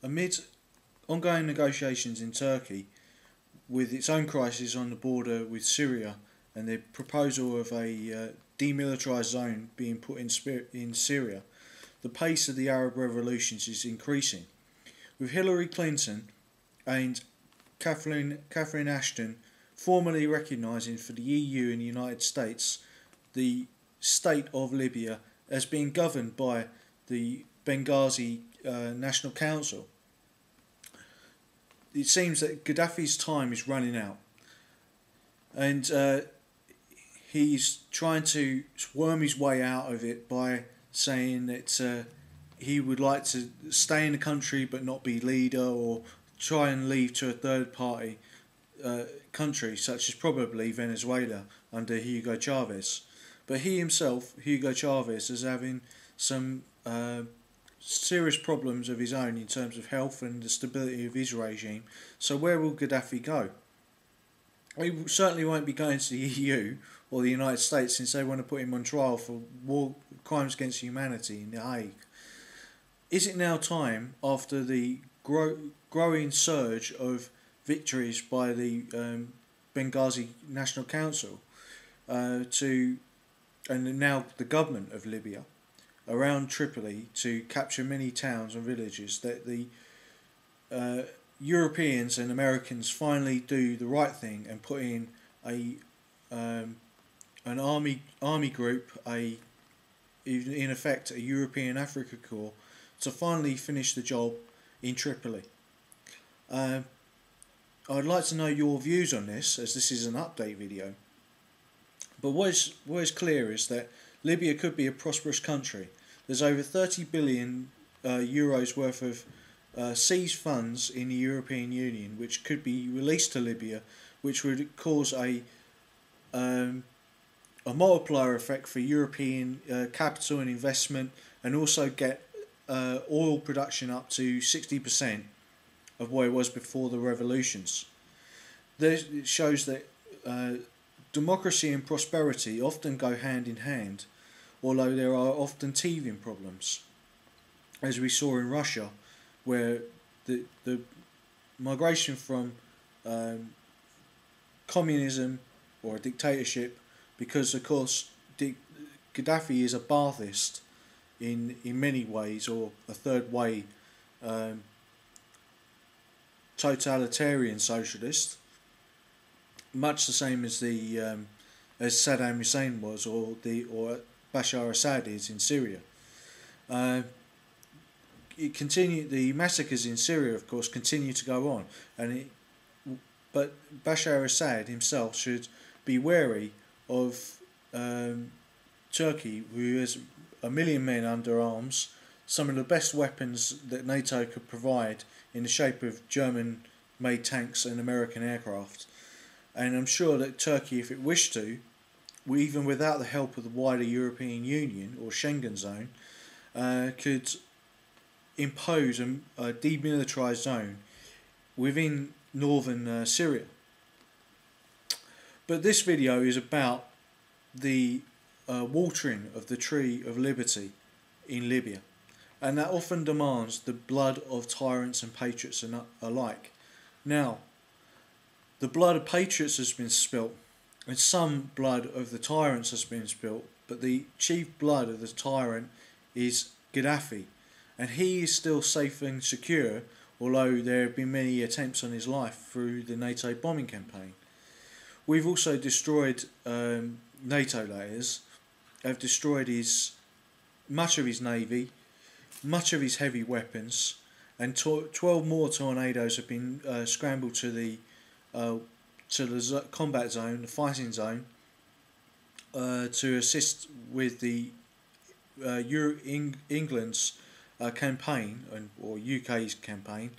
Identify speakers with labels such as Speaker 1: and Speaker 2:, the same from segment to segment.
Speaker 1: Amid ongoing negotiations in Turkey, with its own crisis on the border with Syria and the proposal of a demilitarised zone being put in Syria, the pace of the Arab revolutions is increasing. With Hillary Clinton and Catherine Ashton formally recognising for the EU and the United States the state of Libya as being governed by the Benghazi National Council. It seems that Gaddafi's time is running out, and he's trying to worm his way out of it by saying that he would like to stay in the country but not be leader, or try and leave to a third party country, such as probably Venezuela under Hugo Chavez. But he himself, Hugo Chavez, is having some serious problems of his own in terms of health and the stability of his regime. So where will Gaddafi go? He certainly won't be going to the EU or the United States, since they want to put him on trial for war crimes against humanity in The Hague. Is it now time, after the growing surge of victories by the Benghazi National Council, and now the government of Libya, around Tripoli, to capture many towns and villages, that the Europeans and Americans finally do the right thing and put in an army group, in effect a European Africa Corps, to finally finish the job in Tripoli? I'd like to know your views on this, as this is an update video. But what is clear is that Libya could be a prosperous country. There's over 30 billion euros worth of seized funds in the European Union, which could be released to Libya, which would cause a multiplier effect for European capital and investment, and also get oil production up to 60% of what it was before the revolutions. It shows that democracy and prosperity often go hand in hand, although there are often teething problems, as we saw in Russia, where the migration from communism or a dictatorship, because of course Gaddafi is a Ba'athist in many ways, or a third way totalitarian socialist, much the same as as Saddam Hussein was, or Bashar Assad is in Syria. The massacres in Syria, of course, continue to go on, but Bashar Assad himself should be wary of Turkey, who has 1 million men under arms, some of the best weapons that NATO could provide in the shape of German-made tanks and American aircraft. And I'm sure that Turkey, if it wished to, even without the help of the wider European Union or Schengen zone, could impose a demilitarised zone within northern Syria. But this video is about the watering of the tree of liberty in Libya, and that often demands the blood of tyrants and patriots alike. Now, the blood of patriots has been spilt, and some blood of the tyrants has been spilt, but the chief blood of the tyrant is Gaddafi, and he is still safe and secure, although there have been many attempts on his life through the NATO bombing campaign. We've also destroyed, NATO layers have destroyed much of his navy, much of his heavy weapons, and 12 more tornadoes have been scrambled to the combat zone, the fighting zone, to assist with the England's campaign, or UK's campaign,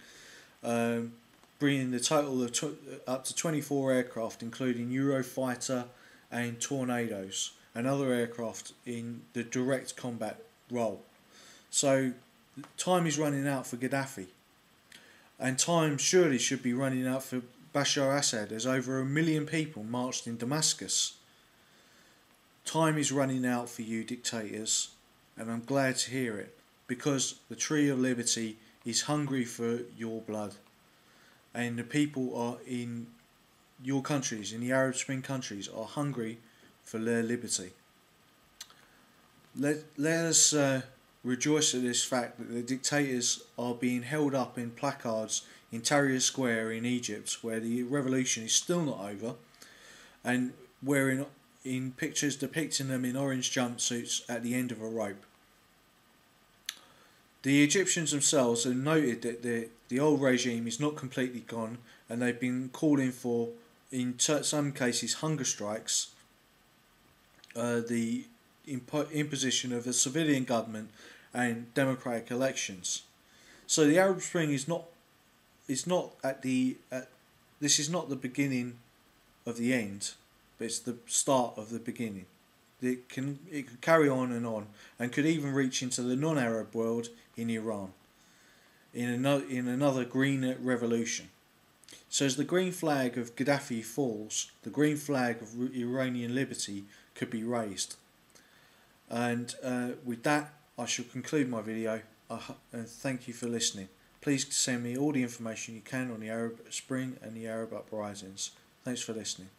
Speaker 1: bringing the total of up to 24 aircraft, including Eurofighter and Tornadoes, and other aircraft in the direct combat role. So time is running out for Gaddafi, and time surely should be running out for Bashar Assad, as over 1 million people marched in Damascus. Time is running out for you dictators, and I'm glad to hear it, because the tree of liberty is hungry for your blood, and the people are in your countries, in the Arab Spring countries, are hungry for their liberty. Let us rejoice at this fact that the dictators are being held up in placards in Tahrir Square in Egypt, where the revolution is still not over, and wearing in pictures depicting them in orange jumpsuits at the end of a rope. The Egyptians themselves have noted that the old regime is not completely gone, and they've been calling for, in some cases, hunger strikes, the imposition of a civilian government and democratic elections. So the Arab Spring is not this is not the beginning of the end, but it's the start of the beginning. It could carry on, and could even reach into the non-Arab world in Iran, in another green revolution. So as the green flag of Gaddafi falls, the green flag of Iranian liberty could be raised. And with that, I shall conclude my video, and thank you for listening. Please send me all the information you can on the Arab Spring and the Arab uprisings. Thanks for listening.